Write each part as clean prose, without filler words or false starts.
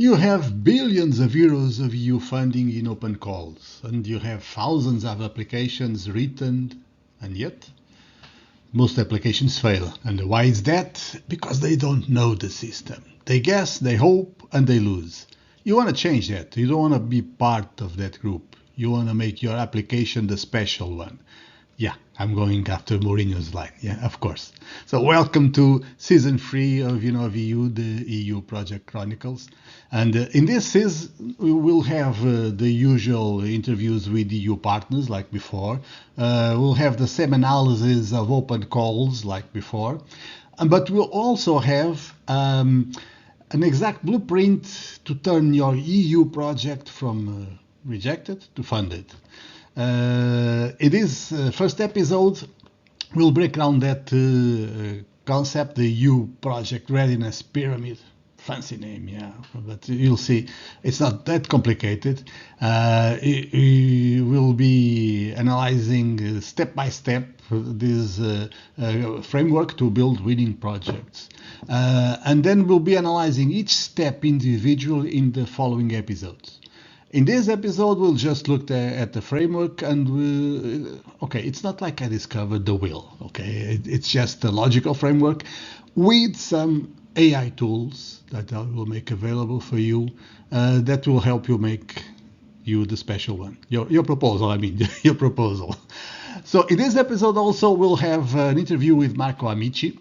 You have billions of euros of EU funding in open calls, and you have thousands of applications written, and yet most applications fail. And why is that? Because they don't know the system. They guess, they hope, and they lose. You want to change that. You don't want to be part of that group. You want to make your application the special one. Yeah, I'm going after Mourinho's line. Yeah, of course. So welcome to season 3 of InnovEU, the EU Project Chronicles. And in this season, we will have the usual interviews with EU partners like before. We'll have the same analysis of open calls like before. But we'll also have an exact blueprint to turn your EU project from rejected to funded. In this first episode, we'll break down that concept, the EU Project Readiness Pyramid. Fancy name, yeah, but you'll see it's not that complicated. We will be analyzing step by step this framework to build winning projects. And then we'll be analyzing each step individually in the following episodes. In this episode, we'll just look at the framework and okay, it's not like I discovered the wheel, okay? It's just a logical framework with some AI tools that I will make available for you that will help you make you the special one. Your proposal, I mean, your proposal. So in this episode also, we'll have an interview with Marco Amici.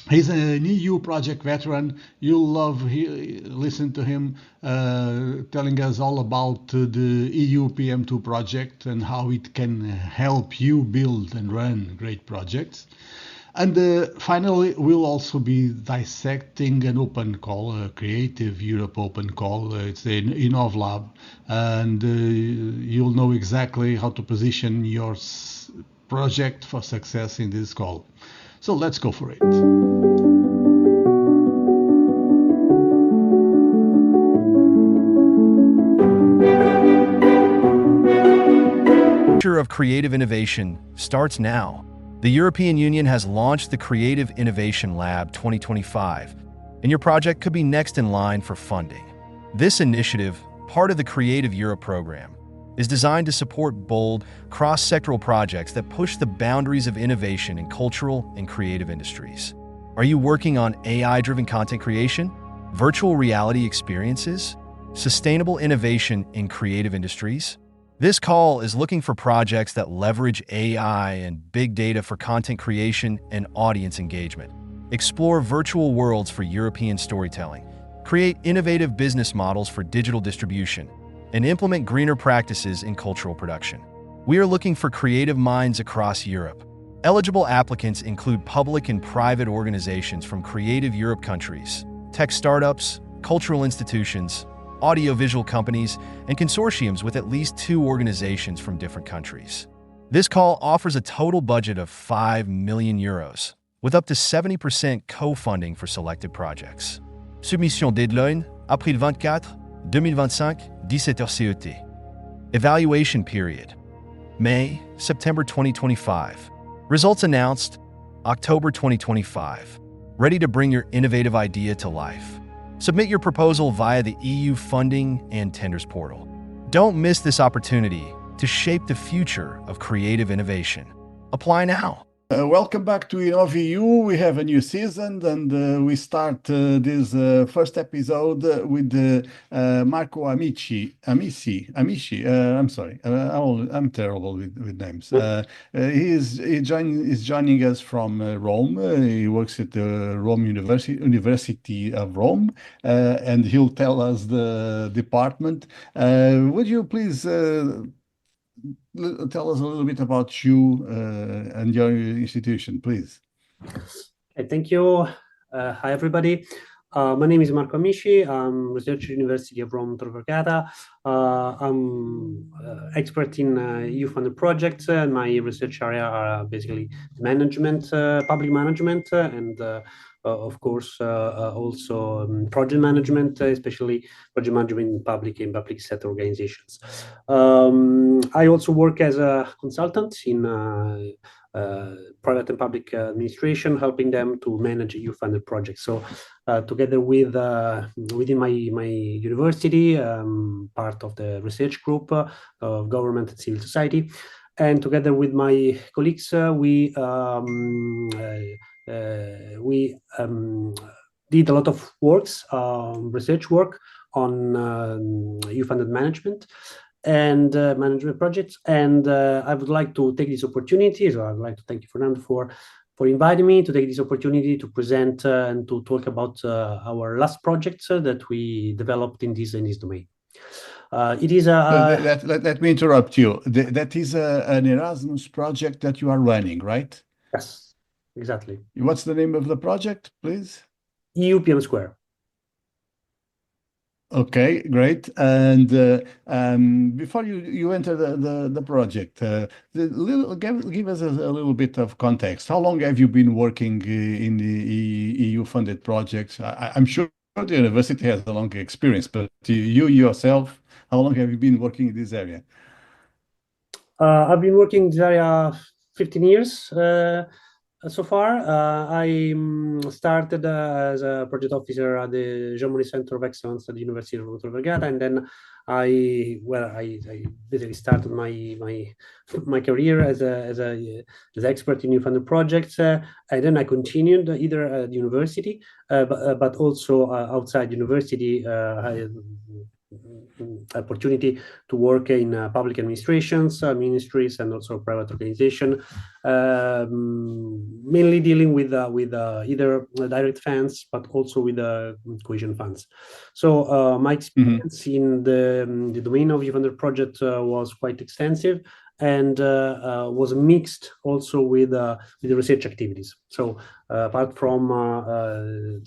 He's an EU project veteran. You'll love listen to him telling us all about the EU PM2 project and how it can help you build and run great projects. And finally, we'll also be dissecting an open call, a Creative Europe open call. It's the InnovLab, and you'll know exactly how to position your project for success in this call. So let's go for it. The future of creative innovation starts now. The European Union has launched the Creative Innovation Lab 2025, and your project could be next in line for funding. This initiative, part of the Creative Europe program, is designed to support bold, cross-sectoral projects that push the boundaries of innovation in cultural and creative industries. Are you working on AI-driven content creation, virtual reality experiences, sustainable innovation in creative industries? This call is looking for projects that leverage AI and big data for content creation and audience engagement. Explore virtual worlds for European storytelling, create innovative business models for digital distribution, and implement greener practices in cultural production. We are looking for creative minds across Europe. Eligible applicants include public and private organizations from Creative Europe countries, tech startups, cultural institutions, audiovisual companies, and consortiums with at least 2 organizations from different countries. This call offers a total budget of 5 million euros, with up to 70% co-funding for selected projects. Submission deadline, April 24, 2025, 17h CET. Evaluation period, May, September 2025. Results announced, October 2025. Ready to bring your innovative idea to life. Submit your proposal via the EU Funding and Tenders portal. Don't miss this opportunity to shape the future of creative innovation. Apply now. Welcome back to InnovEU. We have a new season, and we start this first episode with Marco Amici. I'm sorry, I'm terrible with names. He's joining us from Rome. He works at the Rome University of Rome, and he'll tell us the department. Would you please tell us a little bit about you and your institution, please? Okay, thank you. Hi, everybody. My name is Marco Amici. I'm researcher at the University of Rome Tor Vergata. I'm expert in EU-funded projects, and my research area are basically management, public management, and of course, also project management, especially project management in public and public sector organizations. I also work as a consultant in private and public administration, helping them to manage EU-funded projects. So together with within my university, part of the research group of government and civil society, and together with my colleagues, we did a lot of works, research work on EU-funded management and management projects. And I would like to take this opportunity, so I would like to thank you, Fernando, for inviting me to take this opportunity to present and to talk about our last projects that we developed in this domain. It is a... Let me interrupt you. That is an Erasmus project that you are running, right? Yes, exactly. What's the name of the project, please? EU PM Square. Okay, great. And before you enter the project, give us a little bit of context. How long have you been working in the EU-funded projects? I'm sure the university has a long experience, but you yourself, how long have you been working in this area? I've been working in this area 15 years. So far, I started as a project officer at the Germany Center of Excellence at the University of Tor Vergata, and then I basically started my career as an expert in EU-funded projects, and then I continued either at university, but also outside university. I opportunity to work in public administrations, ministries, and also private organization, mainly dealing with either direct funds, but also with cohesion funds. So my experience in the domain of EU-funded project was quite extensive, and was mixed also with the research activities. So apart from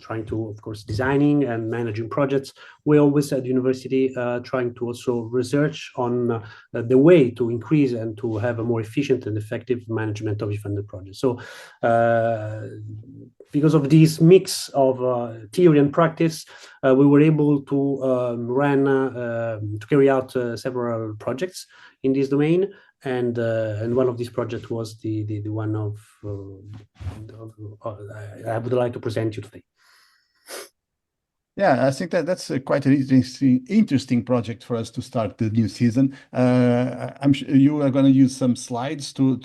trying to, of course, designing and managing projects, we always at the university trying to also research on the way to increase and to have a more efficient and effective management of EU-funded projects. So because of this mix of theory and practice, we were able to carry out several projects in this domain, and one of these projects was the one I would like to present you today. Yeah, I think that's quite an interesting project for us to start the new season. I'm sure you are going to use some slides to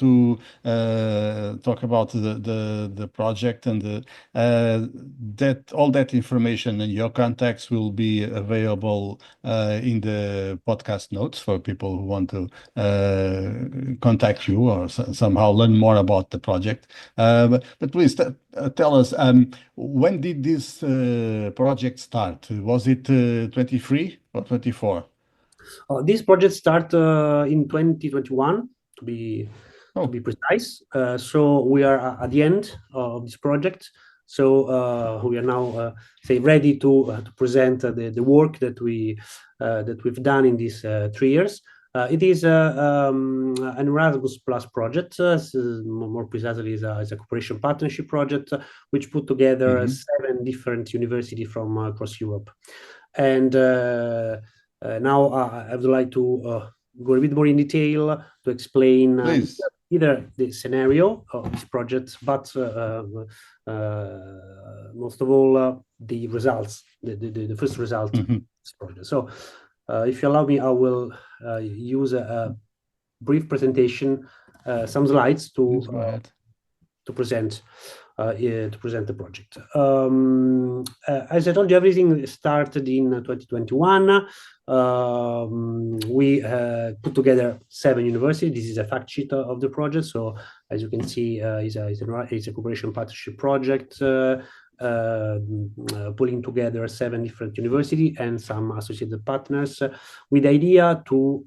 talk about the project, and all that information and your contacts will be available in the podcast notes for people who want to contact you or somehow learn more about the project. But please tell us, when did this project start? Was it 23 or 24? This project started in 2021, to be precise. So we are at the end of this project. So we are now ready to present the work that we've done in these 3 years. It is an Erasmus Plus project, more precisely is a cooperation partnership project, which put together 7 different universities from across Europe. And now I would like to go a bit more in detail to explain either the scenario of this project, but most of all the results, the first result of this project. So if you allow me, I will use a brief presentation, some slides to present the project. As I told you, everything started in 2021. We put together 7 universities. This is a fact sheet of the project. So as you can see, it's a cooperation partnership project, pulling together 7 different universities and some associated partners, with the idea to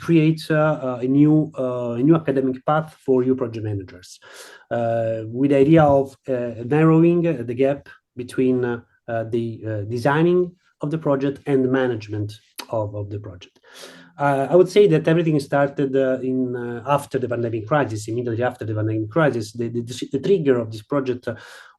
create a new academic path for EU project managers, with the idea of narrowing the gap between the designing of the project and the management of the project. I would say that everything started after the pandemic crisis. Immediately after the pandemic crisis, the trigger of this project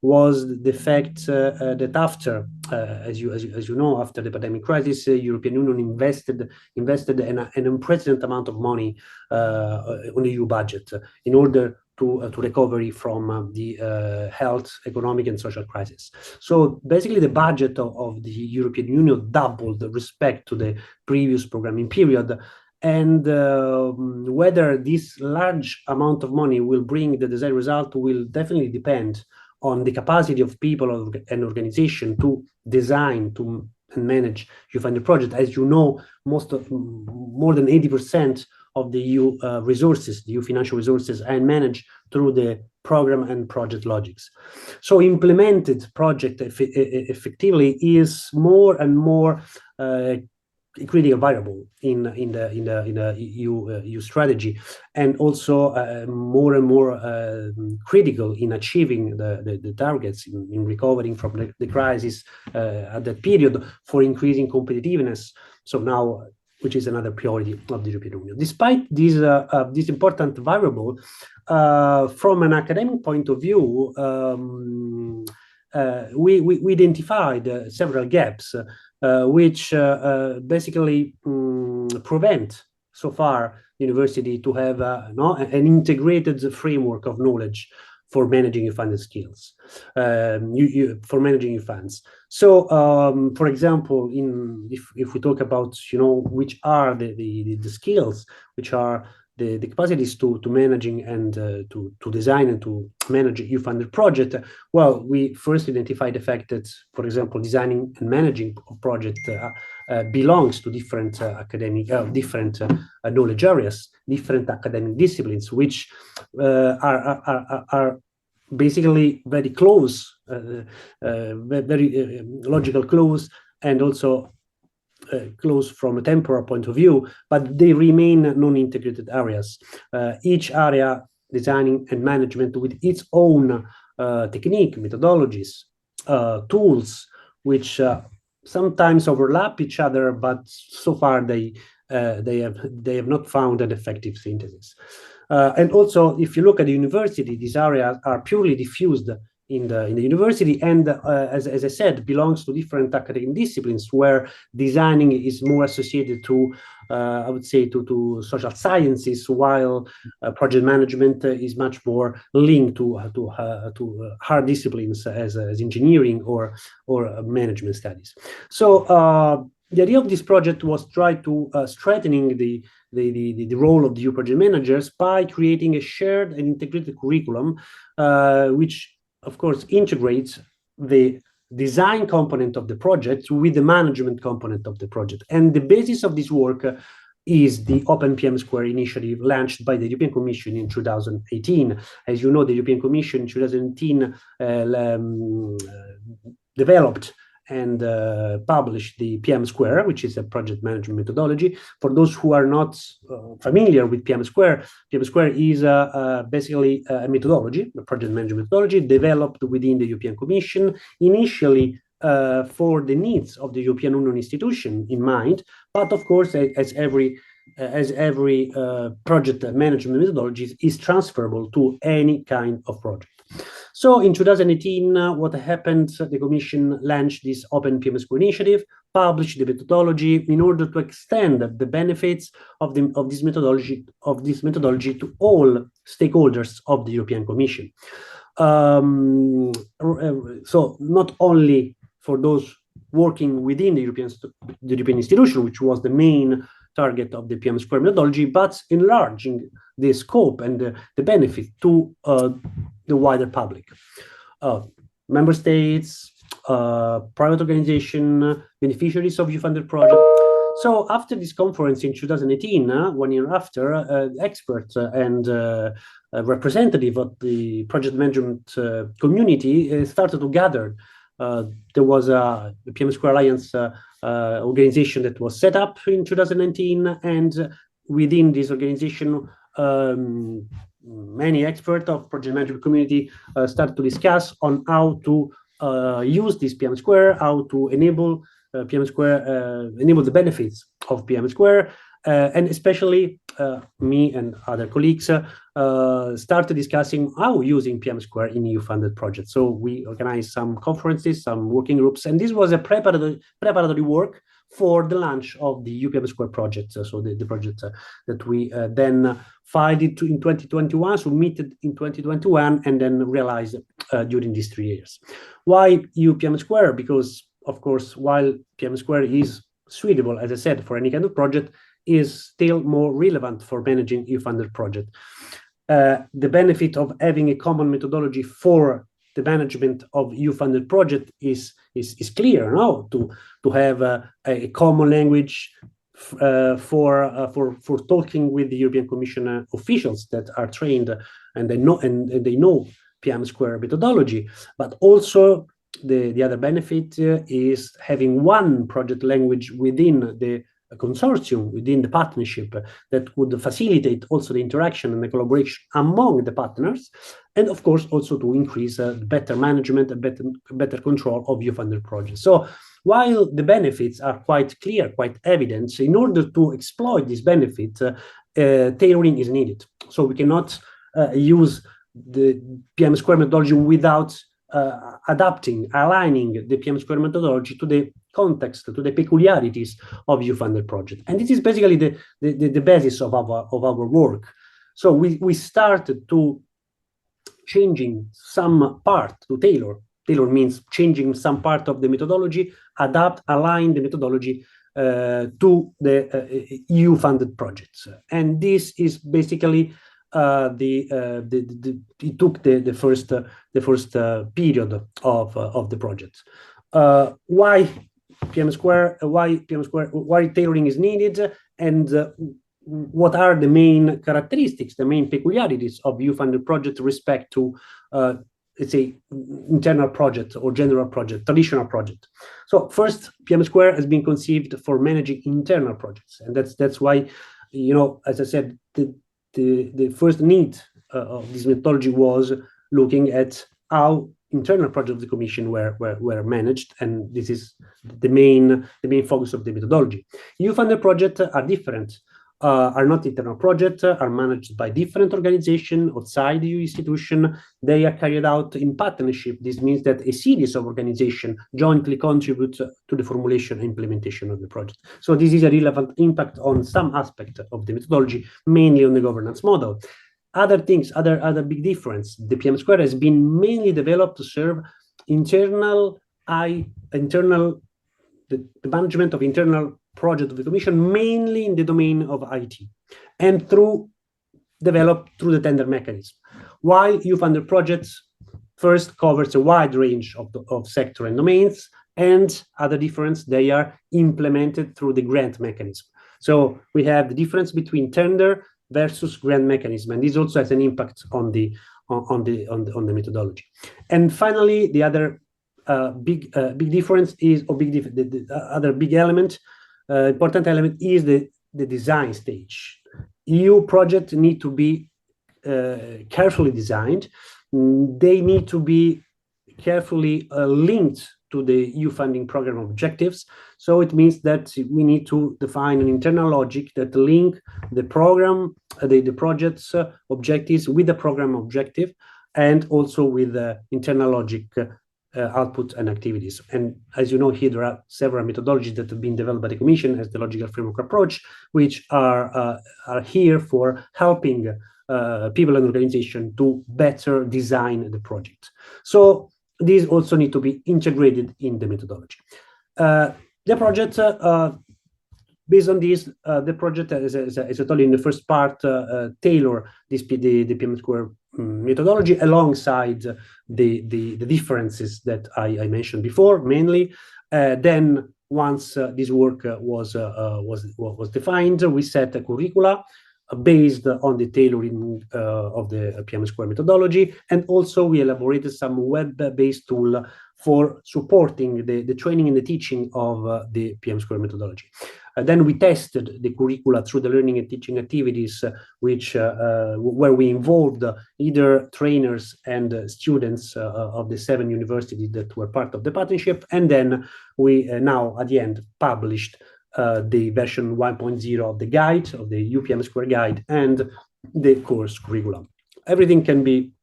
was the fact that after, as you know, after the pandemic crisis, European Union invested an unprecedented amount of money on the EU budget in order to recovery from the health, economic, and social crisis. So basically, the budget of the European Union doubled with respect to the previous programming period. And whether this large amount of money will bring the desired result will definitely depend on the capacity of people and organization to design, to and manage EU-funded project. As you know, more than 80% of the EU resources, the EU financial resources, are managed through the program and project logics. So implemented project effectively is more and more critical variable in the EU strategy, and also more and more critical in achieving the targets in recovering from the crisis at that period for increasing competitiveness. So now, which is another priority of the European Union. Despite this important variable, from an academic point of view, we identified several gaps which basically prevent so far university to have an integrated framework of knowledge for managing your funded skills, for managing your funds. So, for example, if we talk about which are the skills, which are the capacities to managing and to design and to manage a EU-funded project, well, we first identify the fact that, for example, designing and managing a project belongs to different academic, different knowledge areas, different academic disciplines, which are basically very close, very logical close, and also close from a temporal point of view, but they remain non-integrated areas. Each area, designing and management, with its own technique, methodologies, tools, which sometimes overlap each other, but so far they have not found an effective synthesis. And also, if you look at the university, these areas are purely diffused in the university, and as I said, belongs to different academic disciplines, where designing is more associated to I would say to social sciences, while project management is much more linked to hard disciplines as engineering or management studies. So the idea of this project was try to strengthening the role of the EU project managers by creating a shared and integrated curriculum, which of course integrates the design component of the project with the management component of the project. And the basis of this work is the Open PM Square initiative launched by the European Commission in 2018. As you know, the European Commission in 2018 developed and published the PM Square, which is a project management methodology. For those who are not familiar with PM Square is basically a methodology, a project management methodology developed within the European Commission, initially for the needs of the European Union institution in mind, but of course, as every project management methodology is transferable to any kind of project. So in 2018, what happened, the Commission launched this Open PM Square initiative, published the methodology in order to extend the benefits of this methodology to all stakeholders of the European Commission. So not only for those working within the European institution, which was the main target of the PM Square methodology, but enlarging the scope and the benefit to the wider public. Member states, private organization, beneficiaries of EU-funded project. So after this conference in 2018, 1 year after, experts and representative of the project management community started to gather. There was the PM Square Alliance organization that was set up in 2019, and within this organization, many experts of project management community started to discuss on how to use this PM Square, how to enable PM Square, enable the benefits of PM Square, and especially me and other colleagues started discussing how using PM Square in EU-funded projects. So we organized some conferences, some working groups, and this was a preparatory work for the launch of the UPM Square project. So the project that we then filed it in 2021, submitted in 2021, and then realized during these 3 years. Why UPM Square? Because, of course, while PM Square is suitable, as I said, for any kind of project, is still more relevant for managing EU-funded project. The benefit of having a common methodology for the management of EU-funded project is clear now, to have a common language for talking with the European Commission officials that are trained and they know PM Square methodology. But also the other benefit is having one project language within the consortium, within the partnership, that would facilitate also the interaction and the collaboration among the partners, and of course also to increase better management and better control of EU-funded projects. So while the benefits are quite clear, quite evident, in order to exploit this benefit, tailoring is needed. So we cannot use the PM Square methodology without adapting, aligning the PM Square methodology to the context, to the peculiarities of EU-funded project. And this is basically the basis of our work. So we started to changing some part, to tailor. Tailor means changing some part of the methodology, adapt, align the methodology to the EU-funded projects. And this is basically it took the first period of the project. Why PM Square? Why tailoring is needed, and what are the main characteristics, the main peculiarities of EU-funded project respect to, let's say, internal project or general project, traditional project. So first, PM Square has been conceived for managing internal projects, and that's why, you know, as I said, the first need of this methodology was looking at how internal projects of the Commission were managed, and this is the main focus of the methodology. EU-funded projects are different, are not internal projects, are managed by different organizations outside the EU institution. They are carried out in partnership. This means that a series of organizations jointly contribute to the formulation and implementation of the project. So this is a relevant impact on some aspect of the methodology, mainly on the governance model. Other things, other big difference, the PM Square has been mainly developed to serve the management of internal project of the Commission, mainly in the domain of IT, and developed through the tender mechanism. While EU-funded projects first covers a wide range of sector and domains, and other difference, they are implemented through the grant mechanism. So we have the difference between tender versus grant mechanism, and this also has an impact on the methodology. And finally, the other big difference is, or the other big element, important element is the design stage. EU projects need to be carefully designed. They need to be carefully linked to the EU funding program objectives. So it means that we need to define an internal logic that link the program, the project's objectives with the program objective, and also with the internal logic output and activities. And as you know, here there are several methodologies that have been developed by the Commission as the logical framework approach, which are here for helping people and organizations to better design the project. So these also need to be integrated in the methodology. The project, based on this, the project, as I told you in the first part, tailor the PM Square methodology alongside the differences that I mentioned before, mainly. Then once this work was defined, we set a curricula based on the tailoring of the PM Square methodology, and also we elaborated some web-based tool for supporting the training and the teaching of the PM Square methodology. Then we tested the curricula through the learning and teaching activities, where we involved either trainers and students of the 7 universities that were part of the partnership. And then we now, at the end, published the version 1.0 of the guide, of the UPM Square guide, and the course curriculum. Everything can be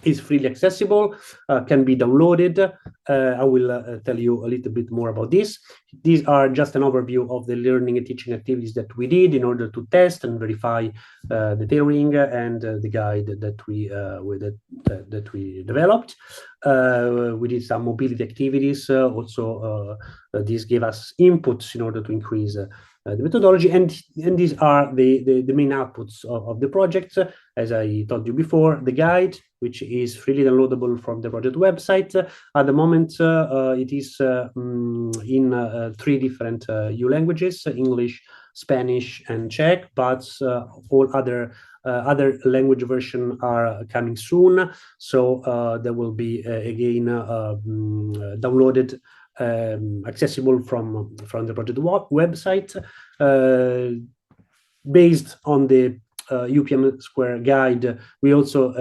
is freely accessible, can be downloaded. I will tell you a little bit more about this. These are just an overview of the learning and teaching activities that we did in order to test and verify the tailoring and the guide that we developed. We did some mobility activities. Also, this gave us inputs in order to increase the methodology, and these are the main outputs of the project. As I told you before, the guide, which is freely downloadable from the project website. At the moment, it is in 3 different EU languages: English, Spanish, and Czech, but all other language versions are coming soon. So there will be again downloaded, accessible from the project website, based on the UPM Square guide. We also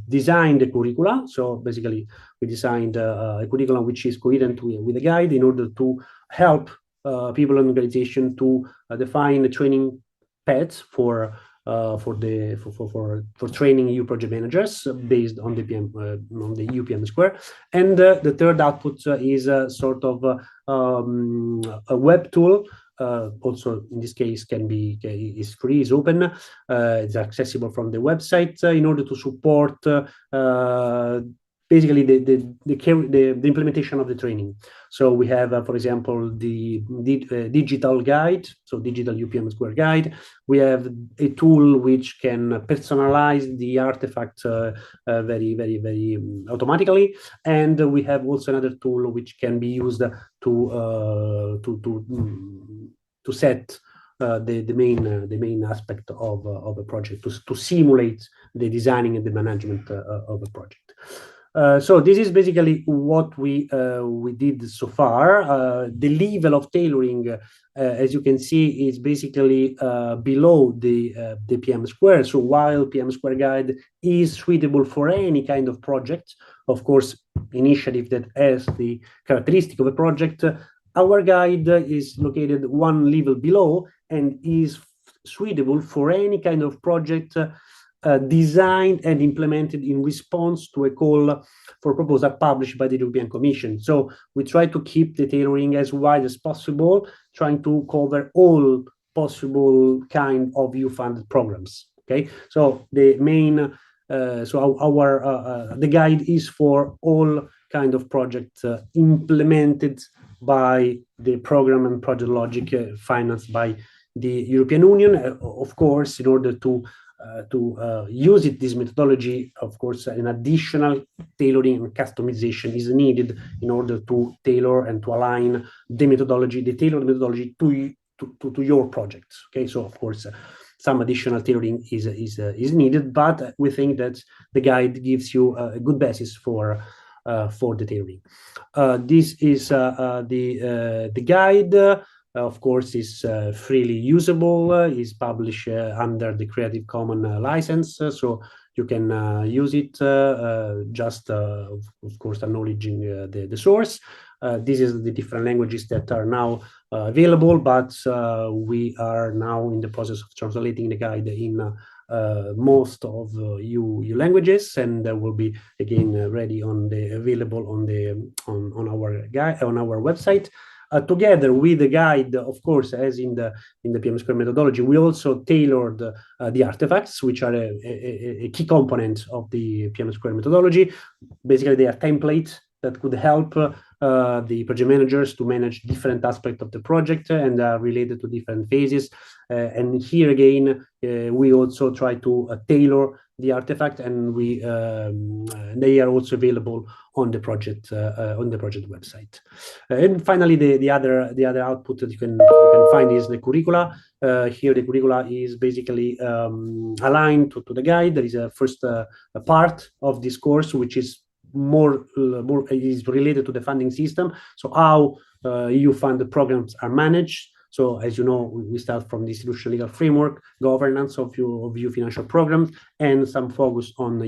designed the curricula. So basically, we designed a curriculum which is coherent with the guide in order to help people and organization to define the training paths for training EU project managers based on the UPM Square. And the third output is a sort of a web tool. Also, in this case, is free, is open. It's accessible from the website in order to support basically the implementation of the training. So we have, for example, the digital guide, so digital UPM Square guide. We have a tool which can personalize the artifact very, very, very automatically, and we have also another tool which can be used to set the main aspect of a project, to simulate the designing and the management of a project. So this is basically what we did so far. The level of tailoring, as you can see, is basically below the PM Square. So while PM Square guide is suitable for any kind of project, of course, initiative that has the characteristic of a project, our guide is located one level below and is suitable for any kind of project designed and implemented in response to a call for proposal published by the European Commission. So we try to keep the tailoring as wide as possible, trying to cover all possible kind of EU-funded programs. Okay, so the main, the guide is for all kind of projects implemented by the program and project logic financed by the European Union. Of course, in order to use this methodology, of course, an additional tailoring and customization is needed in order to tailor and to align the methodology, the tailored methodology to your project. Okay, so of course, some additional tailoring is needed, but we think that the guide gives you a good basis for the tailoring. This is the guide. Of course, is freely usable, is published under the Creative Commons license, so you can use it, just, of course, acknowledging the source. This is the different languages that are now available, but we are now in the process of translating the guide in most of EU languages, and will be again available on our website. Together with the guide, of course, as in the PM Square methodology, we also tailored the artifacts, which are a key component of the PM Square methodology. Basically, they are templates that could help the project managers to manage different aspects of the project and are related to different phases. And here again, we also try to tailor the artifact, and they are also available on the project website. And finally, the other output that you can find is the curricula. Here, the curricula is basically aligned to the guide. There is a first part of this course which is more is related to the funding system. So how EU funded programs are managed. So as you know, we start from the institutional legal framework, governance of EU financial programs, and some focus on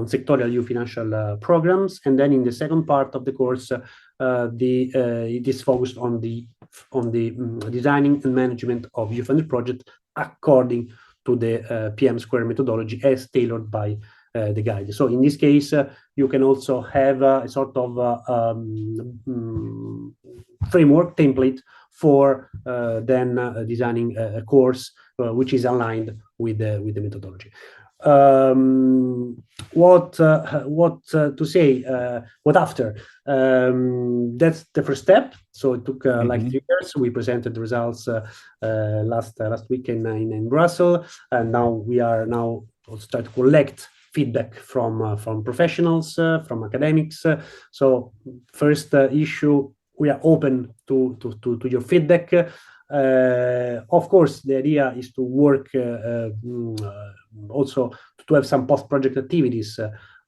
sectorial EU financial programs. And then in the second part of the course, it is focused on the designing and management of EU funded projects according to the PM Square methodology as tailored by the guide. So in this case, you can also have a sort of framework template for then designing a course which is aligned with the methodology. What to say? What after? That's the first step. So it took like 3 years. We presented the results last week in Brussels, and now we are start to collect feedback from professionals, from academics. So first issue, we are open to your feedback. Of course, the idea is to work also to have some post-project activities,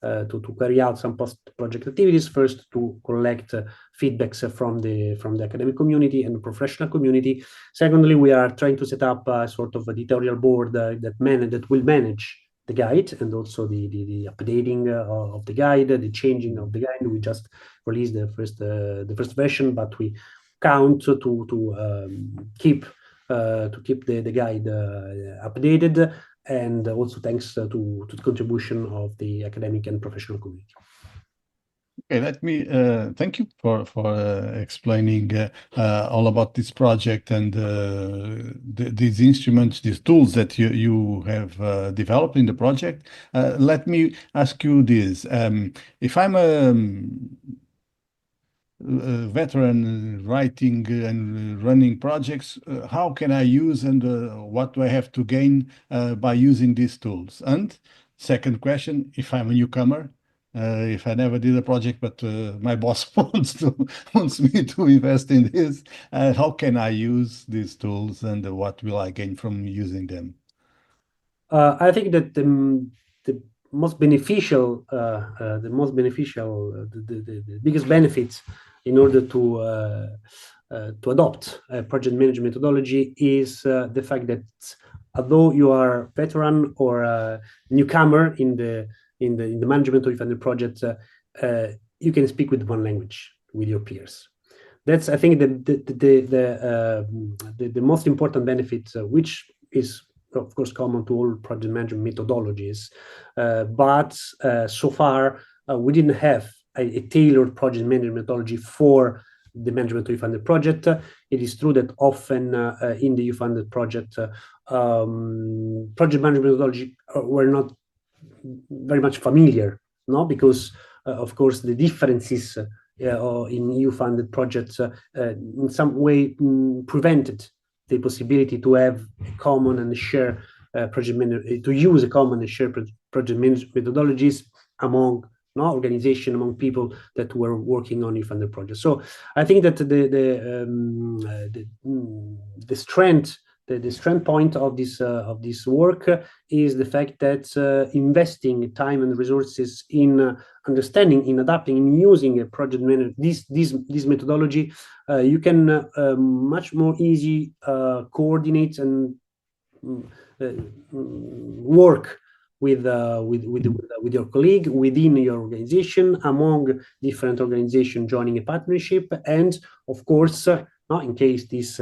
to carry out some post-project activities. First, to collect feedbacks from the academic community and the professional community. Secondly, we are trying to set up a sort of editorial board that will manage the guide, and also the updating of the guide, the changing of the guide. We just released the first version, but we count to keep the guide updated, and also thanks to the contribution of the academic and professional community. Okay, let me thank you for explaining all about this project and these instruments, these tools that you have developed in the project. Let me ask you this: if I'm a veteran writing and running projects, how can I use and what do I have to gain by using these tools? And second question, if I'm a newcomer, if I never did a project, but my boss wants me to invest in this, how can I use these tools, and what will I gain from using them? I think that the most beneficial, the biggest benefit in order to adopt a project management methodology is the fact that although you are a veteran or a newcomer in the management of the project, you can speak with one language with your peers. That's, I think, the most important benefit, which is of course common to all project management methodologies, but so far we didn't have a tailored project management methodology for the management of EU-funded project. It is true that often in the EU-funded project, project management methodology were not very much familiar, no, because of course the differences in EU-funded projects in some way prevented the possibility to have a common and share to use a common and share project methodologies among organization, among people that were working on EU-funded projects. So I think that the strength point of this work is the fact that investing time and resources in understanding, in adapting, in using a project manager, this methodology, you can much more easy coordinate and work with your colleague within your organization, among different organizations joining a partnership, and of course, in case this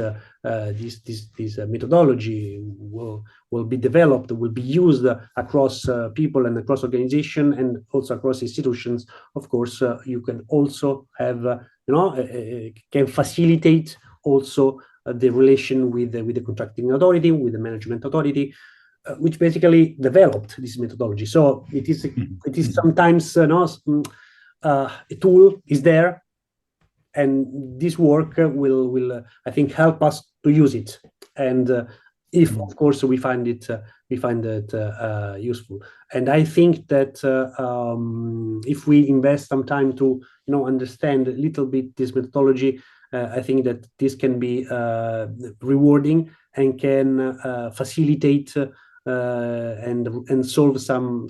methodology will be developed, will be used across people and across organization and also across institutions. Of course, you can also have can facilitate also the relation with the contracting authority, with the management authority, which basically developed this methodology. So it is sometimes a tool is there, and this work will I think help us to use it. And if of course we find it useful, and I think that if we invest some time to understand a little bit this methodology, I think that this can be rewarding and can facilitate and solve some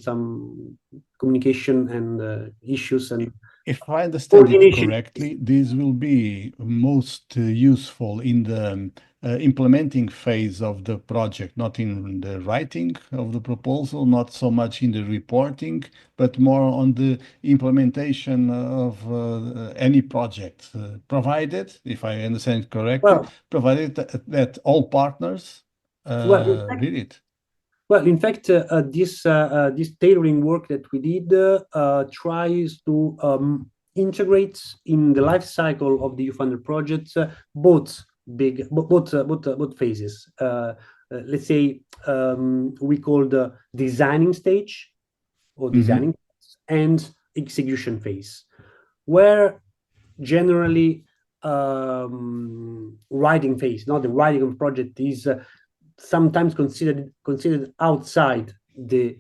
communication and issues. And if I understand it correctly, this will be most useful in the implementing phase of the project, not in the writing of the proposal, not so much in the reporting, but more on the implementation of any project, provided, if I understand correctly, provided that all partners read it. Well, in fact, this tailoring work that we did tries to integrate in the life cycle of the EU-funded projects both phases. Let's say we call the designing stage or designing and execution phase, where generally writing phase, not the writing of project, is sometimes considered outside the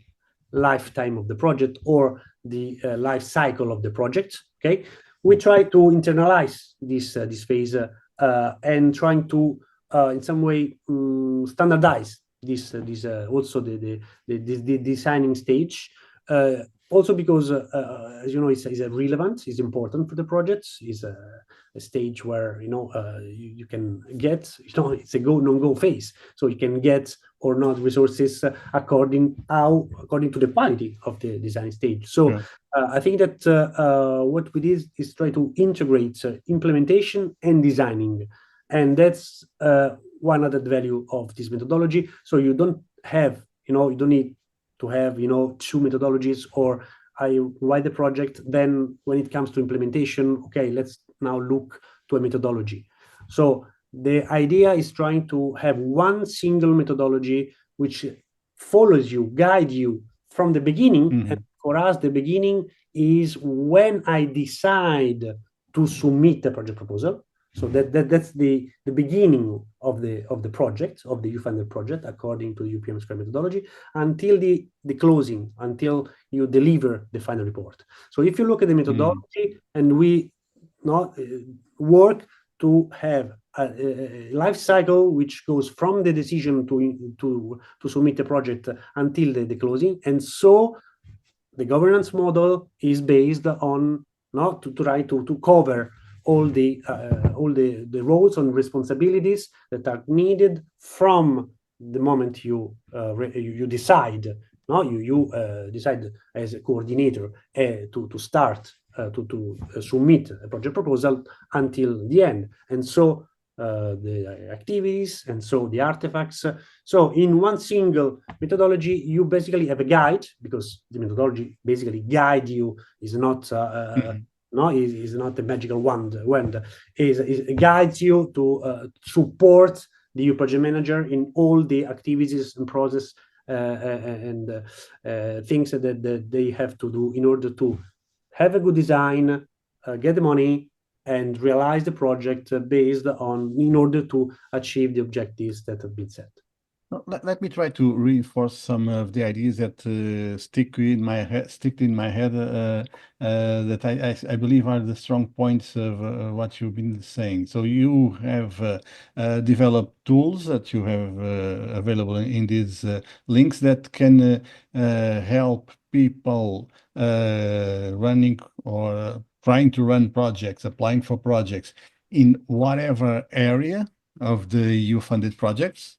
lifetime of the project or the life cycle of the project. Okay, we try to internalize this phase and trying to in some way standardize this also the designing stage. Also because, as you know, it's relevant, is important for the projects, is a stage where you can get, it's a go no go phase, so you can get or not resources according to the quality of the design stage. So yeah. I think that what we did is try to integrate implementation and designing, and that's one added value of this methodology. So you don't have, you don't need to have, two methodologies, or I write the project, then when it comes to implementation, okay, let's now look to a methodology. So the idea is trying to have one single methodology which follows you, guide you from the beginning. And for us, the beginning is when I decide to submit the project proposal. So that's the beginning of the project, of the EU-funded project, according to the European Square methodology, until the closing, until you deliver the final report. So if you look at the methodology, and we work to have a life cycle which goes from the decision to submit the project until the closing, and so the governance model is based on to try to cover all the roles and responsibilities that are needed from the moment you decide. You decide as a coordinator to start to submit a project proposal until the end, and so the activities, and so the artifacts. So in one single methodology, you basically have a guide, because the methodology basically guide you, is not is not a magical wand. It guides you to support the EU project manager in all the activities and process and things that they have to do in order to have a good design, get the money, and realize the project in order to achieve the objectives that have been set. Let me try to reinforce some of the ideas that stick in my head that I believe are the strong points of what you've been saying. So you have developed tools that you have available in these links that can help people running or trying to run projects, applying for projects in whatever area of the EU-funded projects.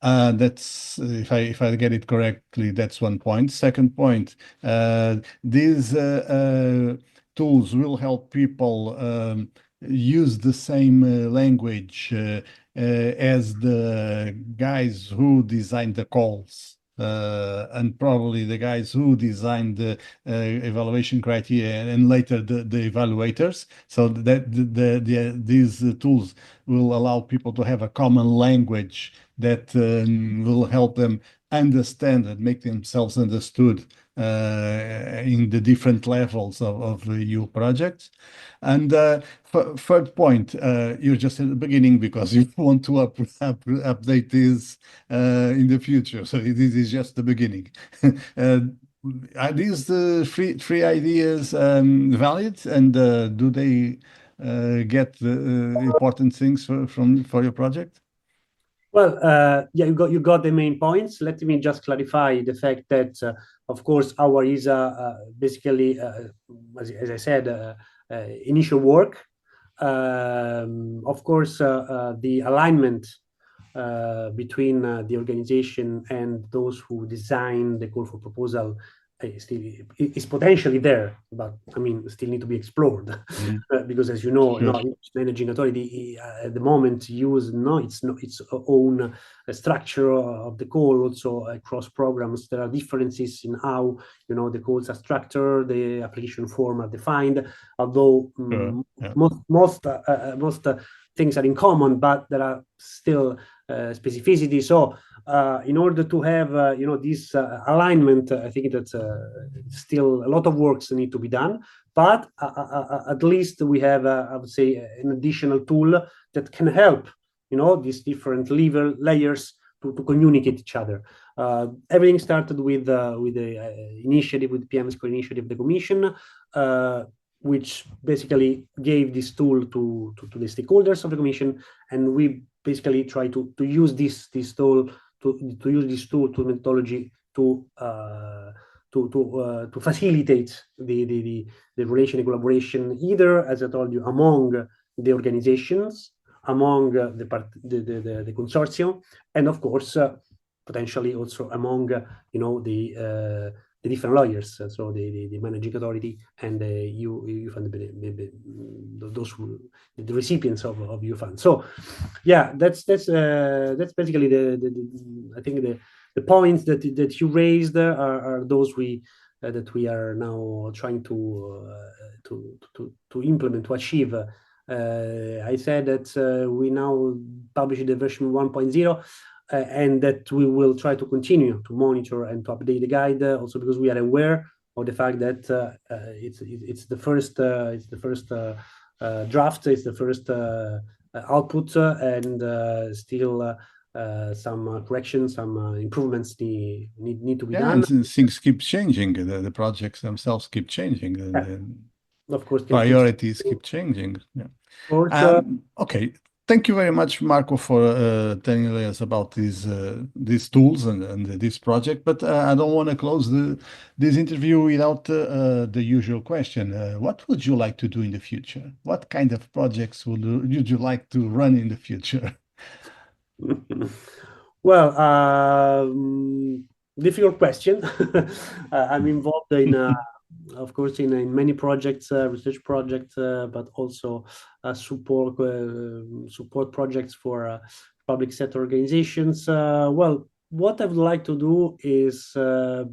That's if I get it correctly, that's one point. Second point, these tools will help people use the same language as the guys who designed the calls. And probably the guys who designed the evaluation criteria and later the evaluators, so that these tools will allow people to have a common language that will help them understand and make themselves understood in the different levels of the EU projects. And third point, you're just at the beginning because you want to update this in the future. So this is just the beginning. Are these the three ideas valid? And do they get the important things for your project? Well, yeah, you got the main points. Let me just clarify the fact that, of course, our is basically, as I said, initial work. Of course, the alignment between the organization and those who design the call for proposal is potentially there, but I mean, still need to be explored. Because, as you know, Sure. each managing authority at the moment use its own structure of the call. Also, across programs, there are differences in how the calls are structured, the application form are defined. Although Sure. Yeah. most things are in common, but there are still specificities. So, in order to have this alignment, I think that still a lot of works need to be done. But at least we have, I would say, an additional tool that can help these different layers to communicate each other. Everything started with the initiative, with the PM's initiative, the Commission, which basically gave this tool to the stakeholders of the Commission, and we basically try to use this tool to use this tool to methodology to facilitate the relation and collaboration, either, as I told you, among the organizations, among the consortium, and of course potentially also among the different lawyers, so the managing authority and the EU fund, the recipients of EU funds. So yeah, that's basically I think the points that you raised are those that we are now trying to implement, to achieve. I said that we now publish the version 1.0, and that we will try to continue to monitor and to update the guide, also because we are aware of the fact that it's the first draft, it's the first output, and still some corrections, some improvements need to be done. And things keep changing. The projects themselves keep changing. And of course, priorities keep changing. Yeah. Of course, okay. Thank you very much, Marco, for telling us about these tools and this project. But I don't want to close this interview without the usual question. What would you like to do in the future? What kind of projects would you like to run in the future? Well, difficult question. I'm involved in, of course, in many projects, research projects, but also support projects for public sector organizations. Well, what I would like to do is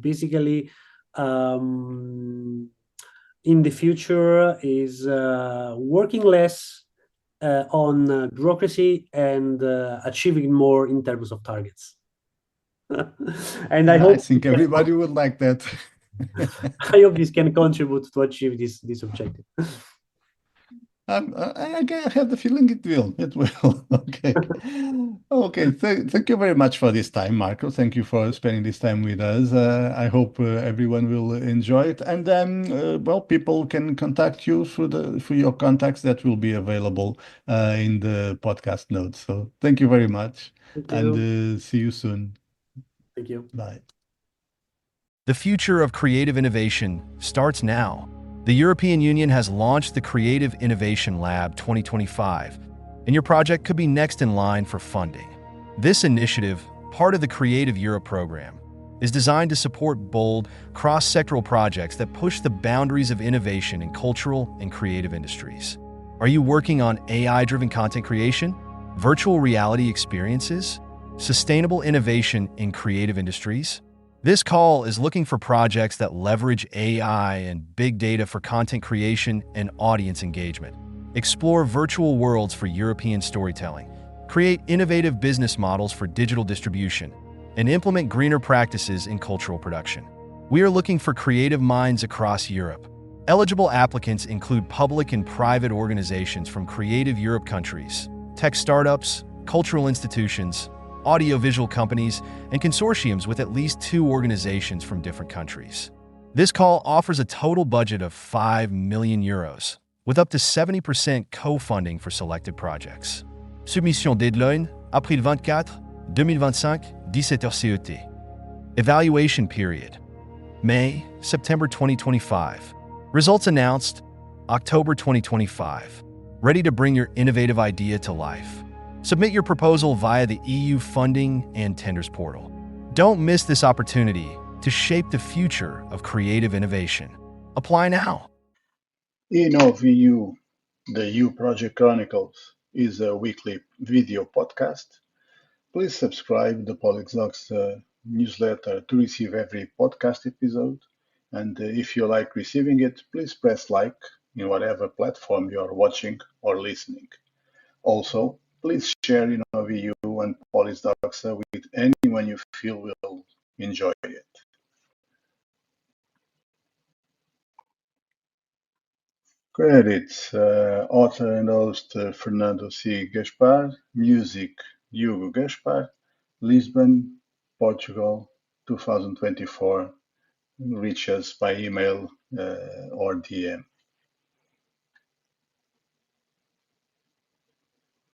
basically in the future is working less on bureaucracy and achieving more in terms of targets. And I think everybody would like that. I hope this can contribute to achieve this objective. I have the feeling it will. It will. Okay. Okay. Thank you very much for this time, Marco. Thank you for spending this time with us. I hope everyone will enjoy it. And then, well, people can contact you through your contacts that will be available in the podcast notes. So thank you very much. And see you soon. Thank you. Bye. The future of creative innovation starts now. The European Union has launched the Creative Innovation Lab 2025, and your project could be next in line for funding. This initiative, part of the Creative Europe program, is designed to support bold, cross-sectoral projects that push the boundaries of innovation in cultural and creative industries. Are you working on AI-driven content creation, virtual reality experiences, sustainable innovation in creative industries? This call is looking for projects that leverage AI and big data for content creation and audience engagement. Explore virtual worlds for European storytelling, create innovative business models for digital distribution, and implement greener practices in cultural production. We are looking for creative minds across Europe. Eligible applicants include public and private organizations from Creative Europe countries, tech startups, cultural institutions, audiovisual companies, and consortiums with at least 2 organizations from different countries. This call offers a total budget of 5 million euros, with up to 70% co-funding for selected projects. Submission deadline, April 24, 2025, 17h CET. Evaluation period, May, September 2025. Results announced, October 2025. Ready to bring your innovative idea to life. Submit your proposal via the EU Funding and Tenders portal. Don't miss this opportunity to shape the future of creative innovation. Apply now. InnovEU, the EU Project Chronicles, is a weekly video podcast. Please subscribe to Polyxoc's newsletter to receive every podcast episode. And if you like receiving it, please press like in whatever platform you are watching or listening. Also, please share InnovEU and Polyxocs with anyone you feel will enjoy it. Credits: author and host Fernando C. Gaspar, music Hugo Gaspar, Lisbon, Portugal, 2024. Reach us by email or DM.